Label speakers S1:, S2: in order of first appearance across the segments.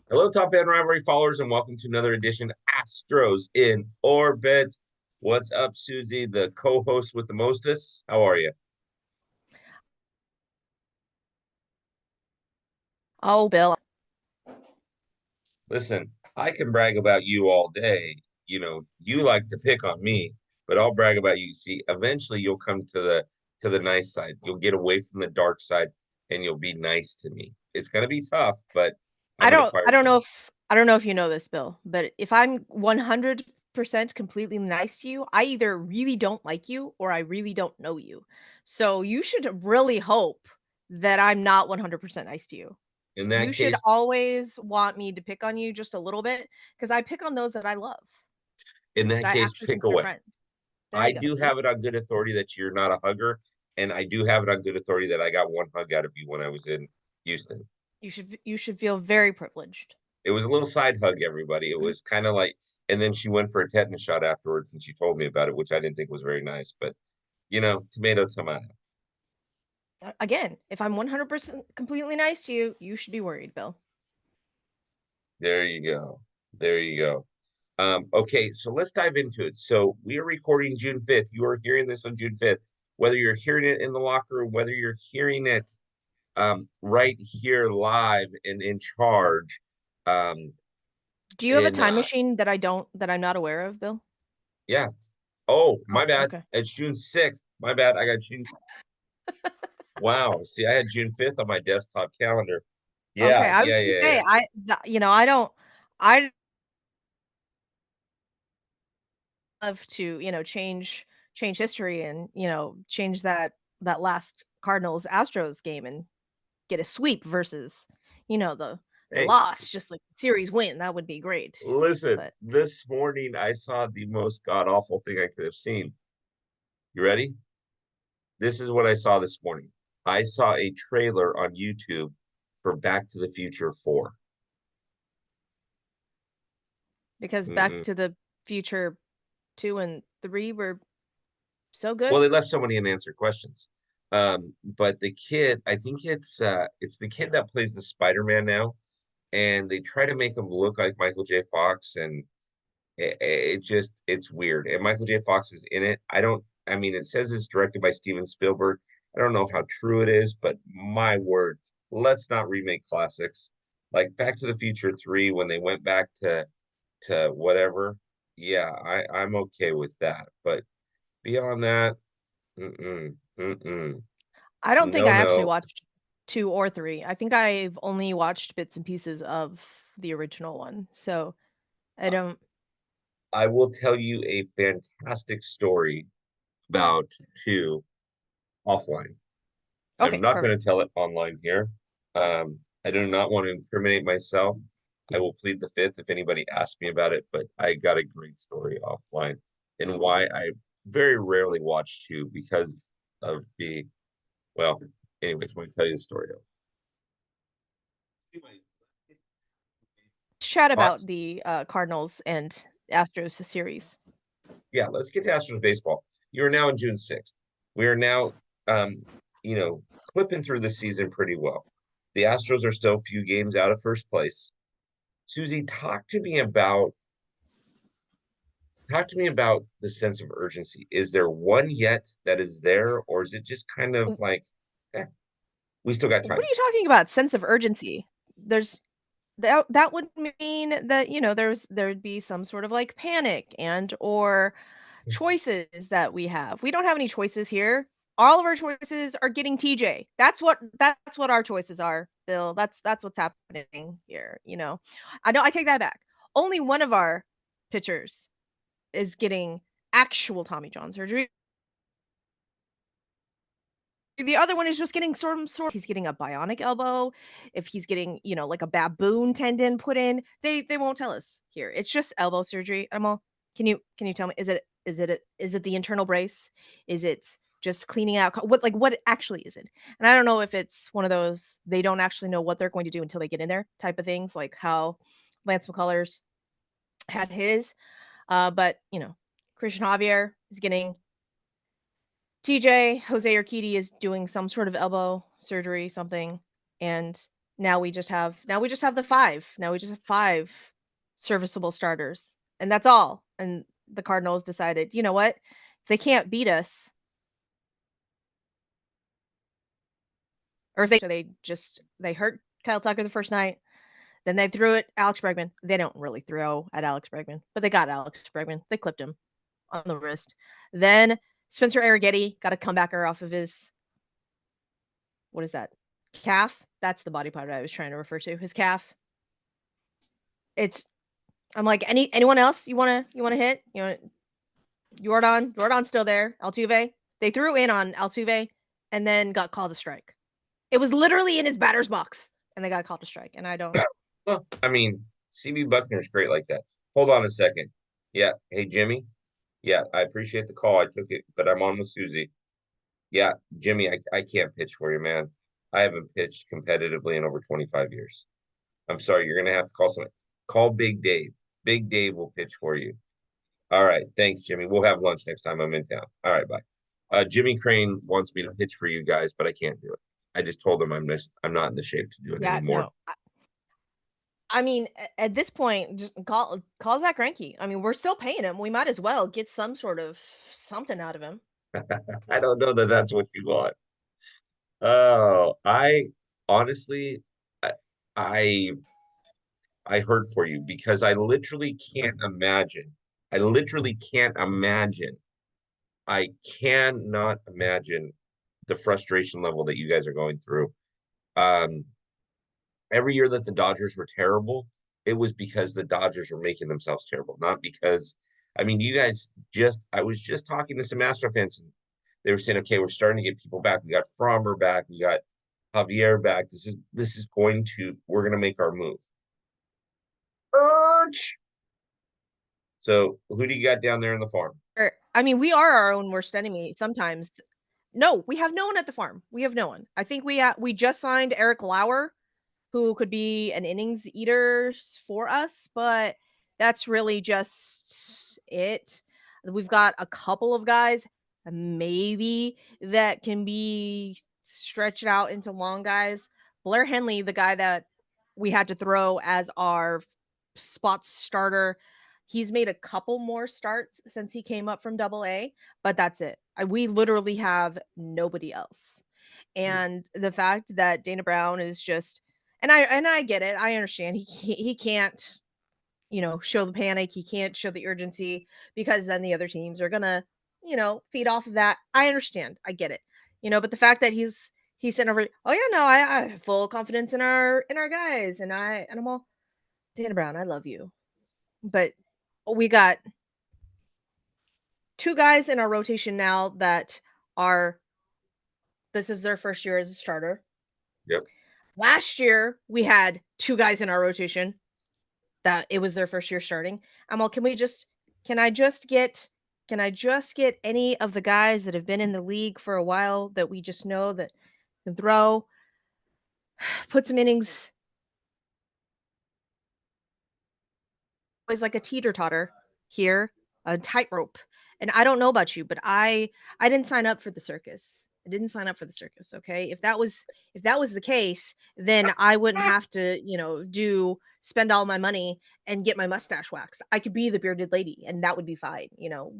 S1: Hello, TopFanRivalry followers, and welcome to another edition of Astros in Orbit. What's up, Suzy, the co-host with the mostest? How are you?
S2: Oh, Bill.
S1: Listen, I can brag about you all day. You like to pick on me, but I'll brag about you. See, eventually you'll come to the nice side. You'll get away from the dark side, and you'll be nice to me. It's gonna be tough, but I'm
S2: I
S1: gonna
S2: don't I
S1: fire
S2: don't
S1: for
S2: know
S1: you.
S2: if I don't know if you know this, Bill, but if I'm 100% completely nice to you, I either really don't like you or I really don't know you. So you should really hope that I'm not 100% nice to you.
S1: In
S2: You
S1: that
S2: should
S1: case,
S2: always want me to pick on you just a little bit because I pick on those that I love,
S1: in
S2: that
S1: that
S2: I
S1: case,
S2: actually
S1: pick
S2: consider
S1: away.
S2: friends. There
S1: I
S2: you go.
S1: do
S2: See?
S1: have it on good authority that you're not a hugger, and I do have it on good authority that I got one hug out of you when I was in Houston.
S2: You should feel very privileged.
S1: It was a little side hug, everybody. It
S2: Mhm.
S1: was kind of like, and then she went for a tetanus shot afterwards, and she told me about it, which I didn't think was very nice. But tomato, tomato.
S2: Again, if I'm 100% completely nice to you, you should be worried, Bill.
S1: There you go. There you go. Okay, so let's dive into it. So we are recording June 5th. You are hearing this on June 5th. Whether you're hearing it in the locker room, whether you're hearing it right here live and in charge. Um,
S2: Do you have a
S1: in
S2: time machine that I'm not aware of, Bill?
S1: Yeah. Oh, my
S2: Oh,
S1: bad.
S2: okay.
S1: It's June 6th. My bad. I got June. Wow. See, I had June 5th on my desktop calendar.
S2: Okay,
S1: Yeah,
S2: I was
S1: yeah,
S2: gonna
S1: yeah,
S2: say,
S1: yeah.
S2: I don't I love to, change history and, change that last Cardinals Astros game and get a sweep versus, the
S1: Hey,
S2: loss, just like series win. That would be great.
S1: listen,
S2: But
S1: this morning I saw the most god awful thing I could have seen. You ready? This is what I saw this morning. I saw a trailer on YouTube for Back to the Future 4.
S2: because Back
S1: Mm-mm.
S2: to the Future 2 and 3 were so
S1: Well,
S2: good.
S1: they left so many unanswered questions. But the kid, I think it's the kid that plays the Spider-Man now, and they try to make him look like Michael J. Fox, and it's weird. And Michael J. Fox is in it. I mean, it says it's directed by Steven Spielberg. I don't know how true it is, but my word, let's not remake classics like Back to the Future 3 when they went back to whatever. Yeah, I'm okay with that. But beyond that, mm-mm, mm-mm.
S2: I don't think
S1: No,
S2: I actually
S1: no.
S2: watched 2 or 3. I think I've only watched bits and pieces of the original one. So, I don't
S1: I will tell you a fantastic story about two offline. I'm
S2: Okay,
S1: not going
S2: perfect.
S1: to tell it online here. I do not want to incriminate myself. I will plead the fifth if anybody asks me about it, but I got a great story offline and why I very rarely watch two because of well, anyways, let me tell you the story. Anyway,
S2: Let's chat
S1: but
S2: about the, Cardinals and Astros series.
S1: yeah, let's get to Astros baseball. You're now in June 6th. We are now, um, clipping through the season pretty well. The Astros are still a few games out of first place. Suzy, talk to me about the sense of urgency. Is there one yet that is there, or is it just kind of
S2: W
S1: like, eh, we still got
S2: what are
S1: time?
S2: you talking about, sense of urgency? There's that would mean that, there'd be some sort of, like, panic and or choices that we have. We don't have any choices here. All of our choices are getting TJ. That's what our choices are, Bill. That's what's happening here, you know? I know I take that back. Only one of our pitchers is getting actual Tommy John surgery. The other one is just getting he's getting a bionic elbow, if he's getting, like a baboon tendon put in, they won't tell us here. It's just elbow surgery. I'm all, can you tell me, is it the internal brace? Is it just cleaning out what actually is it? And I don't know if it's one of those they don't actually know what they're going to do until they get in there type of things, like how Lance McCullers had his. But Christian Javier is getting TJ, Jose Urquidy is doing some sort of elbow surgery, something, and Now we just have the 5. Now we just have 5 serviceable starters, and that's all. And the Cardinals decided, "You know what? If they can't beat us, or if they hurt Kyle Tucker the first night, then they threw at Alex Bregman. They don't really throw at Alex Bregman, but they got Alex Bregman. They clipped him on the wrist. Then Spencer Arrighetti got a comebacker off of his, what is that? Calf? That's the body part I was trying to refer to. His calf. It's I'm like, anyone else you wanna hit? You know, Jordan's still there. Altuve. They threw in on Altuve and then got called a strike. It was literally in his batter's box, and they got called a strike. And I don't.
S1: Well, I mean, CB Buckner's great like that. Hold on a second. Yeah. Hey, Jimmy. Yeah, I appreciate the call. I took it, but I'm on with Suzy. Yeah, Jimmy, I can't pitch for you, man. I haven't pitched competitively in over 25 years. I'm sorry, you're gonna have to call somebody. Call Big Dave. Big Dave will pitch for you. All right, thanks, Jimmy. We'll have lunch next time I'm in town. All right, bye. Jimmy Crane wants me to pitch for you guys, but I can't do it. I just told him I'm not in the shape to do it
S2: Yeah,
S1: anymore.
S2: no. I mean, at this point, just call Zach Greinke. I mean, we're still paying him. We might as well get some sort of something out of him.
S1: I don't know that that's what you want. Oh, I honestly, I, I I hurt for you because I literally can't imagine. I literally can't imagine. I cannot imagine the frustration level that you guys are going through. Um, every year that the Dodgers were terrible, it was because the Dodgers were making themselves terrible, not because. I mean, you guys just. I was just talking to some Astro fans, and they were saying, "Okay, we're starting to get people back. We got Frommer back. We got Javier back. This is going to. We're going to make our move." Urge. So, who do you got down there in the farm?
S2: I mean, we are our own worst enemy sometimes. No, we have no one at the farm. We have no one. I think we just signed Eric Lauer, who could be an innings eater for us, but that's really just it. We've got a couple of guys maybe that can be stretched out into long guys. Blair Henley, the guy that we had to throw as our spot starter, he's made a couple more starts since he came up from Double A, but that's it. We literally have nobody else. And the fact that Dana Brown is just, and I get it. I understand. He can't, show the panic. He can't show the urgency because then the other teams are gonna, feed off of that. I understand. I get it. But the fact that he's sitting over, oh yeah, no, I have full confidence in our guys, and I'm all, Dana Brown, I love you, but we got 2 guys in our rotation now that are, this is their first year as a starter.
S1: Yep.
S2: Last year, we had 2 guys in our rotation that it was their first year starting. I'm all, can I just get any of the guys that have been in the league for a while that we just know that can throw, put some innings, always like a teeter-totter here, a tightrope. And I don't know about you, but I didn't sign up for the circus. I didn't sign up for the circus, okay? If that was the case, then I wouldn't have to, spend all my money and get my mustache waxed. I could be the bearded lady and that would be fine.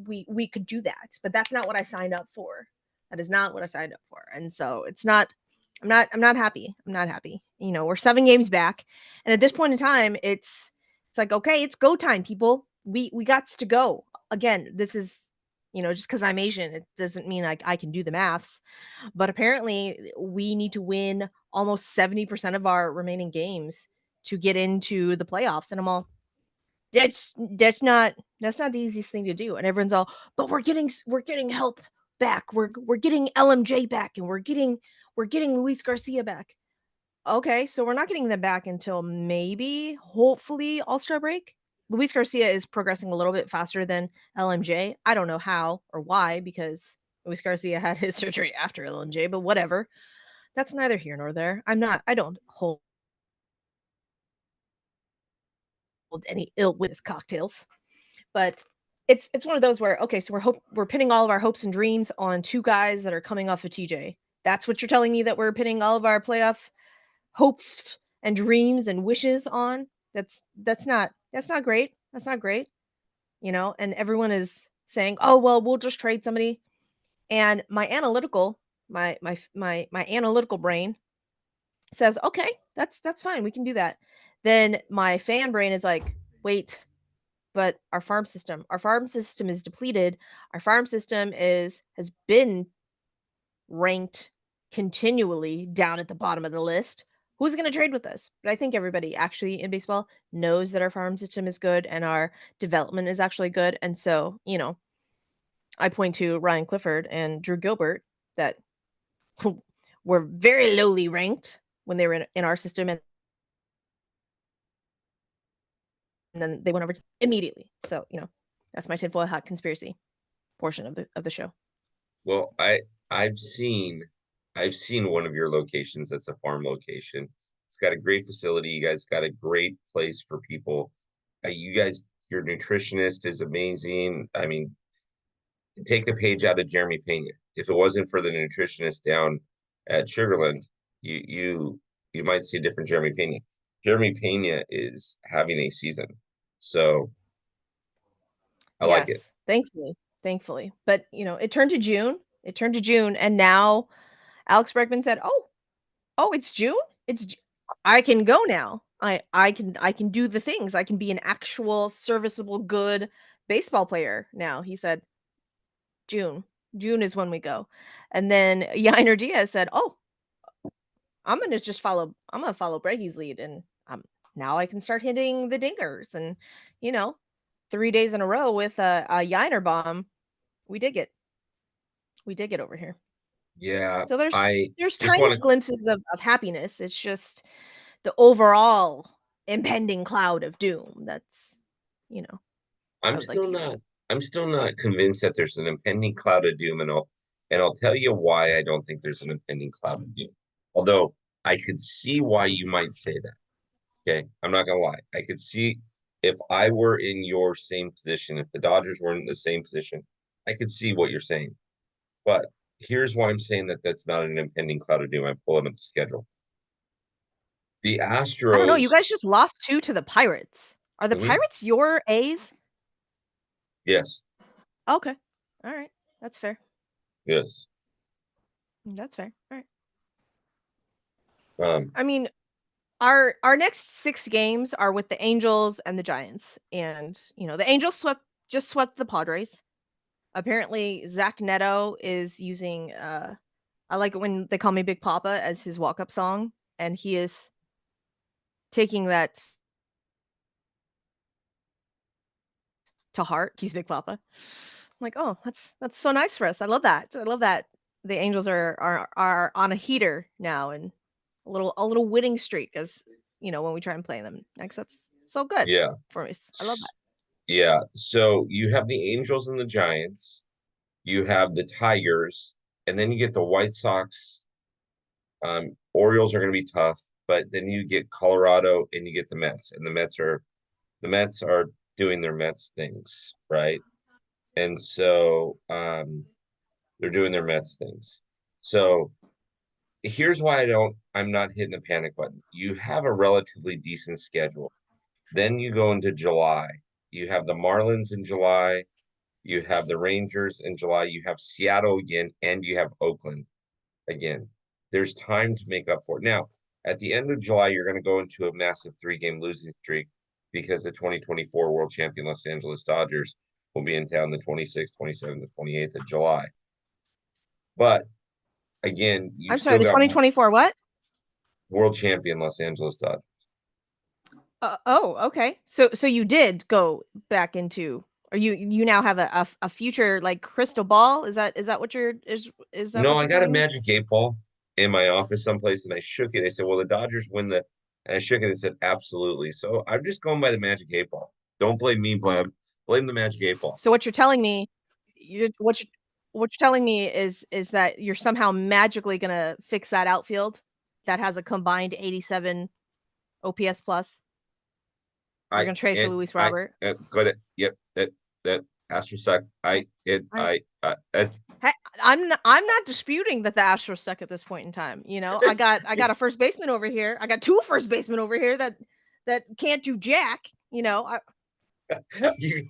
S2: We could do that. But that's not what I signed up for. That is not what I signed up for. And so it's not I'm not happy. I'm not happy. We're 7 games back. And at this point in time, it's like, okay, it's go time, people. We got to go. Again, this is, just because I'm Asian, it doesn't mean I can do the maths. But apparently, we need to win almost 70% of our remaining games to get into the playoffs. And I'm all, that's not the easiest thing to do. And everyone's all, but we're getting help back. We're getting LMJ back, and we're getting Luis Garcia back. Okay, so we're not getting them back until maybe, hopefully, All-Star break. Luis Garcia is progressing a little bit faster than LMJ. I don't know how or why, because Luis Garcia had his surgery after LMJ, but whatever. That's neither here nor there. I don't hold any ill with his cocktails, but it's one of those where, okay, so we're pinning all of our hopes and dreams on 2 guys that are coming off of TJ. That's what you're telling me, that we're pinning all of our playoff hopes and dreams and wishes on. That's not great. That's not great. And everyone is saying, "Oh, well, we'll just trade somebody." And my analytical brain says, "Okay, that's fine. We can do that." Then my fan brain is like, "Wait, but our farm system is depleted. Our farm system has been ranked continually down at the bottom of the list. Who's going to trade with us?" But I think everybody actually in baseball knows that our farm system is good and our development is actually good. And so, I point to Ryan Clifford and Drew Gilbert that were very lowly ranked when they were in our system, and then they went over to immediately. So, that's my tinfoil hat conspiracy portion of the show.
S1: Well, I've seen one of your locations that's a farm location. It's got a great facility. You guys got a great place for people. You guys, your nutritionist is amazing. I mean, take a page out of Jeremy Pena. If it wasn't for the nutritionist down at Sugarland, you might see a different Jeremy Pena. Jeremy Pena is having a season, so I like it.
S2: Yes, thankfully. But, it turned to June. It turned to June, and now Alex Bregman said, "Oh, it's June? I can go now. I can do the things. I can be an actual serviceable good baseball player now." He said, "June. June is when we go." And then Yainer Diaz said, "Oh, I'm gonna follow Brady's lead, and now I can start hitting the dingers." And, you know, 3 days in a row with a Yainer bomb. We dig it. We dig it over here.
S1: Yeah,
S2: So
S1: I
S2: there's
S1: just
S2: tiny
S1: want to
S2: glimpses of happiness. It's just the overall impending cloud of doom that's, I
S1: I'm
S2: would like
S1: still
S2: to get rid
S1: not
S2: of.
S1: I'm still not convinced that there's an impending cloud of doom, and I'll tell you why I don't think there's an impending cloud of doom. Although I could see why you might say that. Okay, I'm not gonna lie. I could see if I were in your same position, if the Dodgers were in the same position, I could see what you're saying. But here's why I'm saying that that's not an impending cloud of doom. I'm pulling up the schedule. The
S2: I don't know, you
S1: Astros,
S2: guys just lost 2 to the Pirates. Are the
S1: mhm,
S2: Pirates your A's?
S1: yes,
S2: Okay. Alright. That's fair.
S1: yes.
S2: That's fair. Alright.
S1: Um,
S2: I mean, our next 6 games are with the Angels and the Giants, and, the Angels swept the Padres. Apparently, Zach Neto is using, I like it when they call me Big Papa as his walk-up song, and he is taking that to heart. He's Big Papa. I'm like, "Oh, that's so nice for us. I love that. I love that the Angels are on a heater now and a little winning streak as, when we try and play them next. That's so good
S1: yeah.
S2: for me. I love that."
S1: Yeah, so you have the Angels and the Giants, you have the Tigers, and then you get the White Sox. Orioles are going to be tough, but then you get Colorado and you get the Mets, and the Mets are doing their Mets things, right? And so they're doing their Mets things. So here's why I'm not hitting the panic button. You have a relatively decent schedule. Then you go into July. You have the Marlins in July. You have the Rangers in July. You have Seattle again, and you have Oakland again. There's time to make up for it. Now, at the end of July, you're going to go into a massive 3-game losing streak because the 2024 world champion Los Angeles Dodgers will be in town the 26th, 27th, and 28th of July. But again, you
S2: I'm sorry,
S1: still
S2: the
S1: got
S2: 2024 what?
S1: world champion Los Angeles Dodgers.
S2: Oh, okay. So you did go back into, or you now have a future, like, crystal ball? Is that what
S1: No, I
S2: you're
S1: got a
S2: telling me?
S1: magic 8 ball in my office someplace, and I shook it. I said, "Well, the Dodgers win the," and I shook it and said, "Absolutely." So I'm just going by the magic 8 ball. Don't blame me, blame the magic 8 ball.
S2: So what you're telling me, you're what you're telling me is that you're somehow magically gonna fix that outfield that has a combined 87 OPS plus. You're
S1: I
S2: gonna trade for
S1: and
S2: Luis
S1: I
S2: Robert.
S1: got it. Yep, that Astros suck.
S2: I, I,
S1: I
S2: Hey, I'm not disputing that the Astros suck at this point in time. You know, I got a first baseman over here. I got two first basemen over here that can't do jack. You know,
S1: you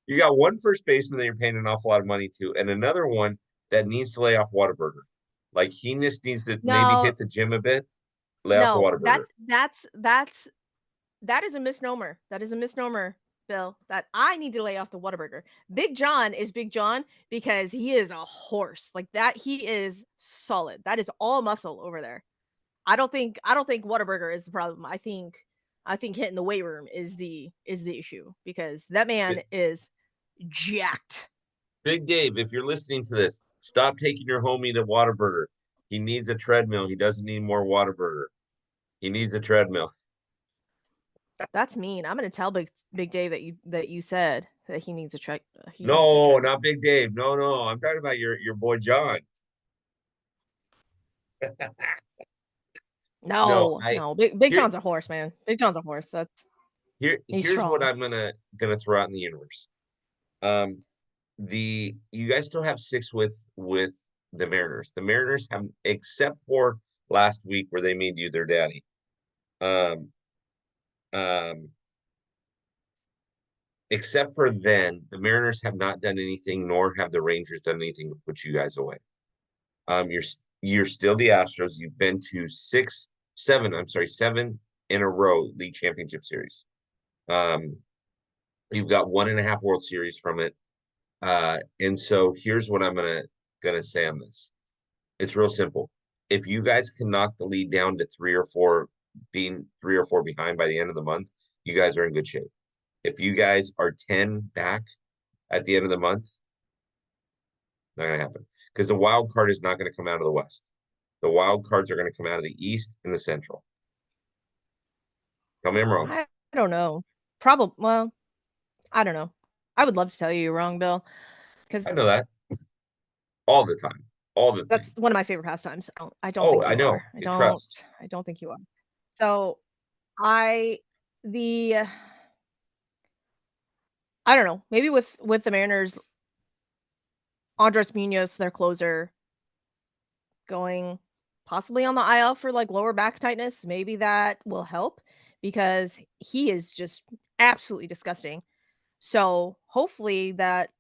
S1: you got one first baseman that you're paying an awful lot of money to, and another one that needs to lay off Whataburger. Like he just needs to maybe
S2: no,
S1: hit the gym a bit, lay off the
S2: no,
S1: Whataburger.
S2: that is a misnomer. That is a misnomer, Bill. That I need to lay off the Whataburger. Big John is Big John because he is a horse. Like that, he is solid. That is all muscle over there. I don't think Whataburger is the problem. I think hitting the weight room is the issue because that man is jacked.
S1: Big Dave, if you're listening to this, stop taking your homie to Whataburger. He needs a treadmill. He doesn't need more Whataburger. He needs a treadmill.
S2: That's mean. I'm gonna tell Big Dave that you said that he needs a check. He needs a
S1: No,
S2: treadmill.
S1: not Big Dave. No, no. I'm talking about your boy John. No,
S2: No, no. Big
S1: here
S2: John's a horse, man. Big John's a horse. He's
S1: here's what
S2: strong.
S1: I'm gonna throw out in the universe. Um, you guys still have six with the Mariners. The Mariners have, except for last week where they made you their daddy. Um, um, except for then, the Mariners have not done anything, nor have the Rangers done anything to put you guys away. You're still the Astros. You've been to seven in a row league championship series. Um, you've got 1.5 World Series from it. And so here's what I'm gonna say on this. It's real simple. If you guys can knock the lead down to 3 or 4, being 3 or 4 behind by the end of the month, you guys are in good shape. If you guys are 10 back at the end of the month, not gonna happen. Because the wild card is not going to come out of the West. The wild cards are going to come out of the East and the Central. Tell me I'm wrong.
S2: I don't know. Probably. Well, I don't know. I would love to tell you you're wrong, Bill, because
S1: I know that all the time, all the
S2: that's
S1: thing.
S2: one of my favorite pastimes. I don't
S1: Oh,
S2: think
S1: I
S2: you are.
S1: know.
S2: I
S1: You
S2: don't.
S1: trust.
S2: I don't think you are. So I the I don't know. Maybe with the Mariners, Andres Munoz, their closer, going possibly on the IL for like lower back tightness, maybe that will help because he is just absolutely disgusting. So hopefully that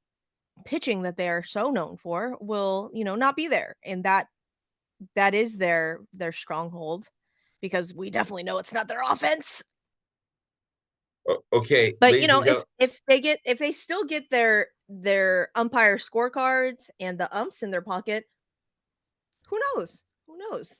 S2: pitching that they are so known for will, not be there. And that is their stronghold because we definitely know it's not their offense.
S1: Okay,
S2: But
S1: ladies and gentlemen.
S2: if they still get their umpire scorecards and the umps in their pocket, who knows? Who knows?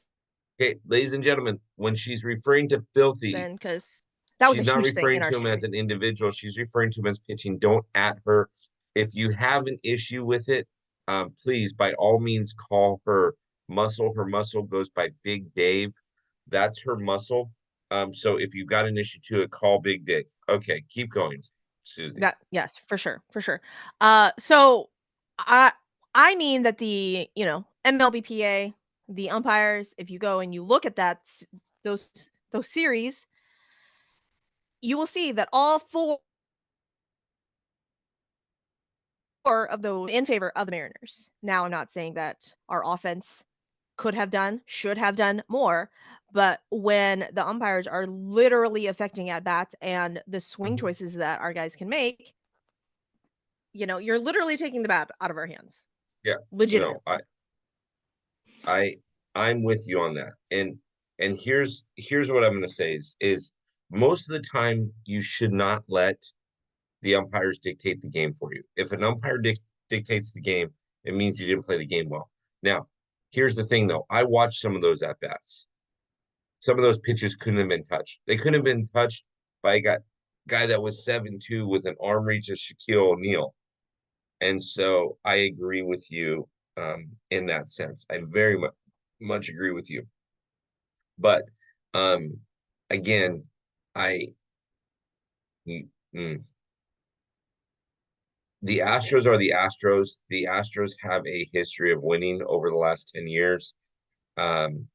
S1: Okay, ladies and gentlemen. When she's referring to filthy,
S2: Then because that was
S1: she's
S2: a
S1: not
S2: huge thing
S1: referring
S2: in our
S1: to him as
S2: series.
S1: an individual. She's referring to him as pitching. Don't at her. If you have an issue with it, please, by all means, call her muscle. Her muscle goes by Big Dave. That's her muscle. So if you've got an issue to it, call Big Dave. Okay, keep going, Susie.
S2: That yes, for sure, for sure. So I I mean that the MLBPA, the umpires, if you go and you look at those series, you will see that all four of those in favor of the Mariners. Now, I'm not saying that our offense could have done, should have done more, but when the umpires are literally affecting at bats and the swing
S1: Mhm.
S2: choices that our guys can make, you're literally taking the bat out of our hands.
S1: Yeah, no,
S2: Legitimately.
S1: I, I'm with you on that. And here's what I'm going to say is most of the time you should not let the umpires dictate the game for you. If an umpire dictates the game, it means you didn't play the game well. Now, here's the thing though. I watched some of those at bats. Some of those pitches couldn't have been touched. They couldn't have been touched by a guy that was 7'2" with an arm reach of Shaquille O'Neal. And so I agree with you in that sense. I very much agree with you. But um, again, I mm, the Astros are the Astros. The Astros have a history of winning over the last 10 years. Um,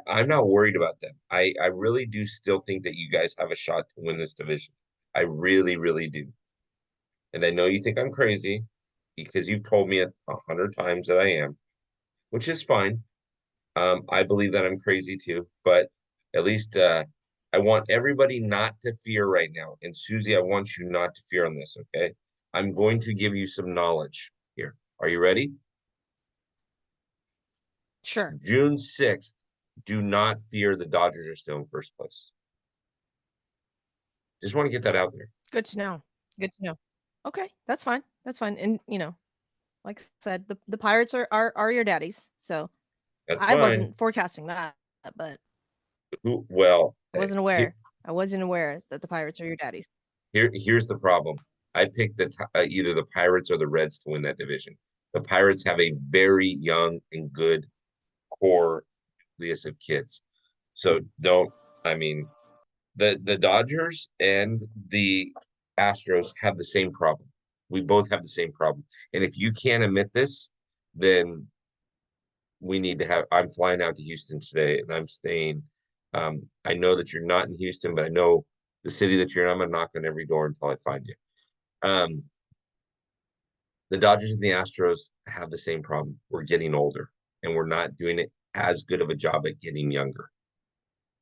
S1: I'm not worried about them. I really do still think that you guys have a shot to win this division. I really, really do. And I know you think I'm crazy. because you've told me 100 times that I am, which is fine. I believe that I'm crazy too, but at least I want everybody not to fear right now. And Susie, I want you not to fear on this, okay? I'm going to give you some knowledge here. Are you ready?
S2: Sure.
S1: June 6th, do not fear the Dodgers are still in first place. Just want to get that out there.
S2: Good to know. Good to know. Okay, that's fine. That's fine. And like I said, the Pirates are your daddies. So
S1: That's
S2: I
S1: fine.
S2: wasn't forecasting that, but
S1: Well,
S2: I wasn't aware. I wasn't aware that the Pirates are your daddies.
S1: here's the problem. I picked either the Pirates or the Reds to win that division. The Pirates have a very young and good core nucleus of kids. So don't, I mean, the Dodgers and the Astros have the same problem. We both have the same problem. And if you can't admit this, then we need to have. I'm flying out to Houston today, and I'm staying. I know that you're not in Houston, but I know the city that you're in. I'm gonna knock on every door until I find you. Um, the Dodgers and the Astros have the same problem. We're getting older, and we're not doing it as good of a job at getting younger.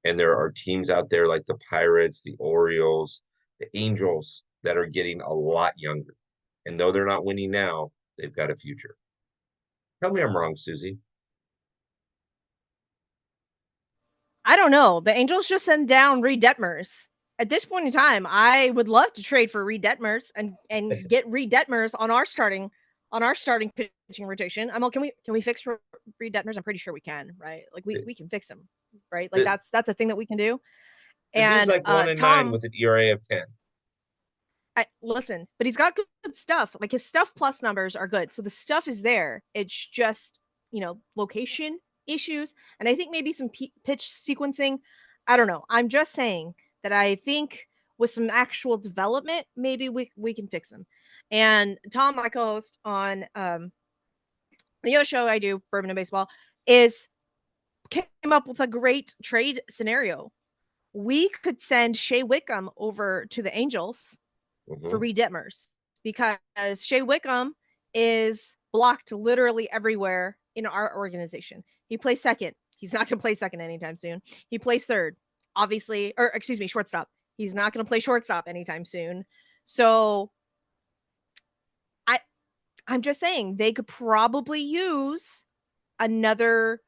S1: And there are teams out there like the Pirates, the Orioles, the Angels that are getting a lot younger. And though they're not winning now, they've got a future. Tell me I'm wrong, Susie.
S2: I don't know. The Angels just sent down Reed Detmers. At this point in time, I would love to trade for Reed Detmers and get Reed Detmers on our starting pitching rotation. I'm all, can we fix Reed Detmers? I'm pretty sure we can, right? Like we can fix him, right? Like
S1: The,
S2: that's a thing that we can do.
S1: the dude's
S2: And
S1: like 1-9
S2: Tom,
S1: with an ERA of 10.
S2: listen, but he's got good stuff. Like his stuff plus numbers are good. So the stuff is there. It's just, location issues. And I think maybe some pitch sequencing. I don't know. I'm just saying that I think with some actual development, maybe we can fix him. And Tom, my co-host on the other show I do, Bourbon and Baseball, came up with a great trade scenario. We could send Shea Wickham over to the Angels for Reed Detmers because Shea Wickham is blocked literally everywhere in our organization. He plays second. He's not going to play second anytime soon. He plays third, obviously, or excuse me, shortstop. He's not going to play shortstop anytime soon. So I'm just saying they could probably use another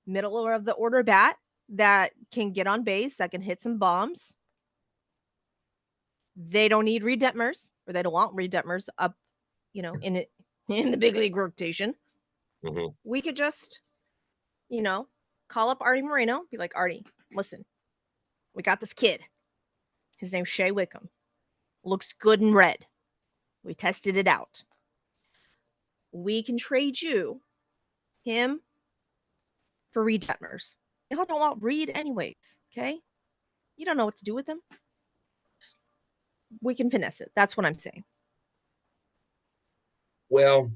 S2: middle of the order bat that can get on base, that can hit some bombs. They don't need Reed Detmers, or they don't want Reed Detmers up, in it in the big league rotation.
S1: Mm-hmm.
S2: We could just, call up Artie Moreno, be like, Artie, listen, we got this kid. His name's Shea Wickham. Looks good in red. We tested it out. We can trade him for Reed Detmers. Y'all don't want Reed anyways, okay? You don't know what to do with him. We can finesse it. That's what I'm saying.
S1: Well,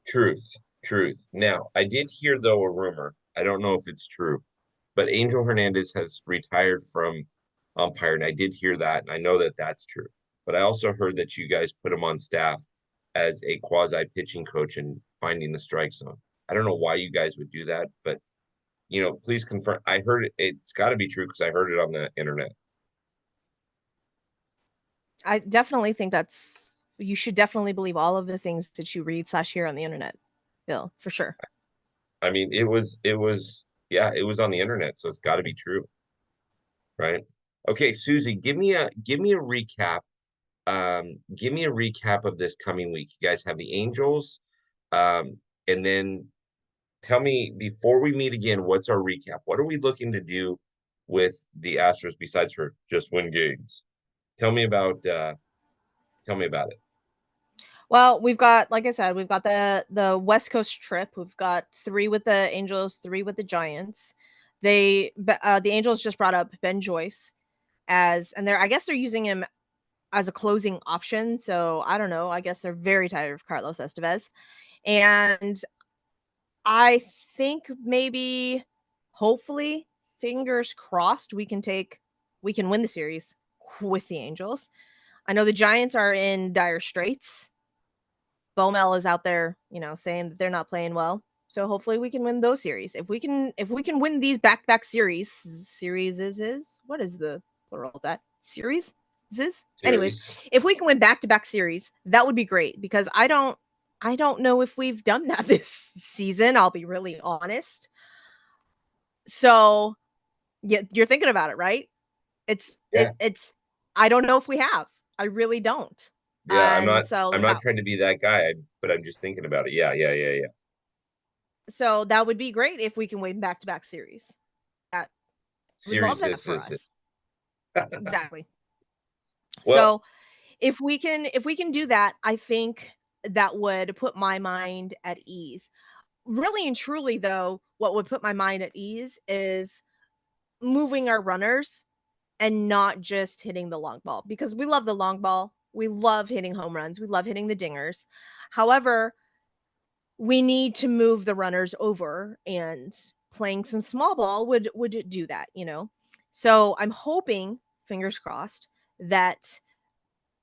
S1: truth. Now, I did hear though a rumor. I don't know if it's true, but Angel Hernandez has retired from umpiring. I did hear that, and I know that that's true. But I also heard that you guys put him on staff as a quasi pitching coach and finding the strike zone. I don't know why you guys would do that, but please confirm. I heard it. It's got to be true because I heard it on the internet.
S2: I definitely think you should definitely believe all of the things that you read / hear on the internet, Bill, for sure.
S1: I mean, yeah, it was on the internet, so it's got to be true, right? Okay, Susie, give me a recap. Give me a recap of this coming week. You guys have the Angels, and then tell me before we meet again, what's our recap? What are we looking to do with the Astros besides for just win games? Tell me about it.
S2: Well, we've got, like I said, we've got the West Coast trip. We've got 3 with the Angels, 3 with the Giants. The Angels just brought up Ben Joyce and I guess they're using him as a closing option. So I don't know. I guess they're very tired of Carlos Estevez. And I think maybe, hopefully, fingers crossed, we can win the series with the Angels. I know the Giants are in dire straits. Bomel is out there, saying that they're not playing well. So hopefully we can win those series. If we can win these back-to-back series is what is the plural of that? Series? Anyways,
S1: Series.
S2: if we can win back-to-back series, that would be great because I don't know if we've done that this season, I'll be really honest. So, yeah, you're thinking about it, right?
S1: Yeah.
S2: It's I don't know if we have. I really don't.
S1: Yeah,
S2: And so
S1: I'm not trying to be that guy, but I'm just thinking about it. Yeah.
S2: that would be great if we can win back-to-back series. That would love
S1: Series
S2: that
S1: is
S2: for
S1: this.
S2: us. Exactly.
S1: Well,
S2: So, if we can do that, I think that would put my mind at ease. Really and truly though, what would put my mind at ease is moving our runners and not just hitting the long ball because we love the long ball. We love hitting home runs. We love hitting the dingers. However, we need to move the runners over and playing some small ball would do that. So I'm hoping, fingers crossed, that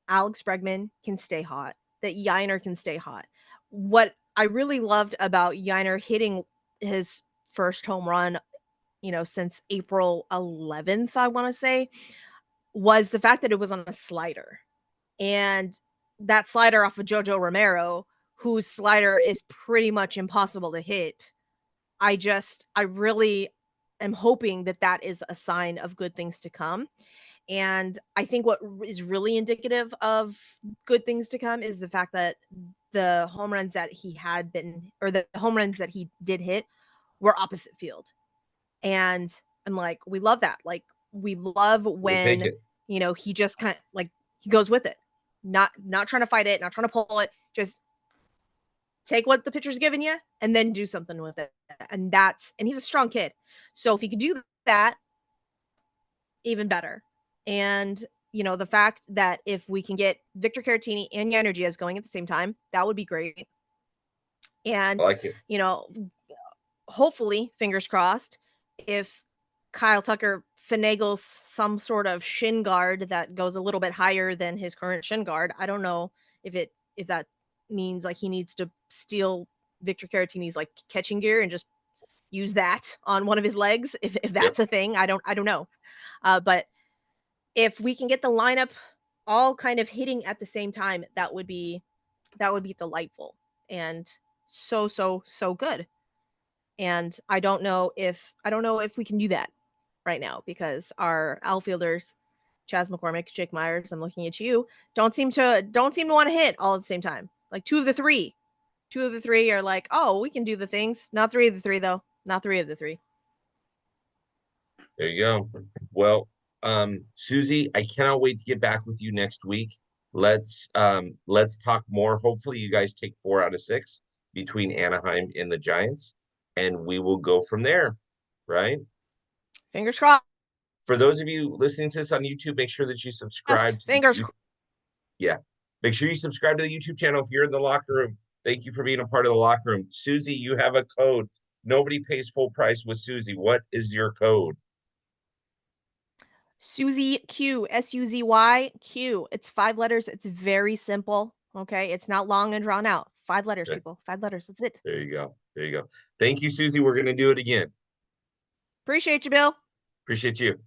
S2: Alex Bregman can stay hot, that Yiner can stay hot. What I really loved about Yiner hitting his first home run, since April 11th, I want to say, was the fact that it was on a slider. And that slider off of Jojo Romero, whose slider is pretty much impossible to hit. I really am hoping that that is a sign of good things to come. And I think what is really indicative of good things to come is the fact that the home runs that he had been, or the home runs that he did hit, were opposite field. And I'm like, we love that. Like, we love
S1: we'll take
S2: when,
S1: it.
S2: he just kind of like, he goes with it, not trying to fight it, not trying to pull it, just take what the pitcher's giving you and then do something with it. And he's a strong kid. So if he could do that, even better. And, the fact that if we can get Victor Caratini and Yanner Diaz going at the same time, that would be great.
S1: I
S2: And,
S1: like it.
S2: you know, hopefully, fingers crossed, if Kyle Tucker finagles some sort of shin guard that goes a little bit higher than his current shin guard. I don't know if that means like he needs to steal Victor Caratini's like catching gear and just use that on one of his legs. If
S1: Yep.
S2: that's a thing, I don't know. But if we can get the lineup all kind of hitting at the same time, that would be delightful and so good. And I don't know if we can do that right now because our outfielders, Chas McCormick, Jake Myers, I'm looking at you, don't seem to want to hit all at the same time. Like two of the three are like, oh, we can do the things. Not three of the three though. Not three of the three.
S1: There you go. Well, Suzy, I cannot wait to get back with you next week. Let's talk more. Hopefully you guys take 4 out of 6 between Anaheim and the Giants, and we will go from there, right?
S2: Fingers crossed.
S1: For those of you listening to this on YouTube, make sure that you subscribe to the
S2: Fingers
S1: YouTube. Yeah. Make sure you subscribe to the YouTube channel if you're in the locker room. Thank you for being a part of the locker room. Suzy, you have a code. Nobody pays full price with Suzy. What is your code?
S2: Suzy Q, Suzy Q. It's 5 letters. It's very simple. Okay. It's not long and drawn out. 5 letters,
S1: Okay,
S2: people. 5 letters. That's it.
S1: there you go. There you go. Thank you, Suzy. We're going to do it again.
S2: Appreciate you, Bill.
S1: Appreciate you.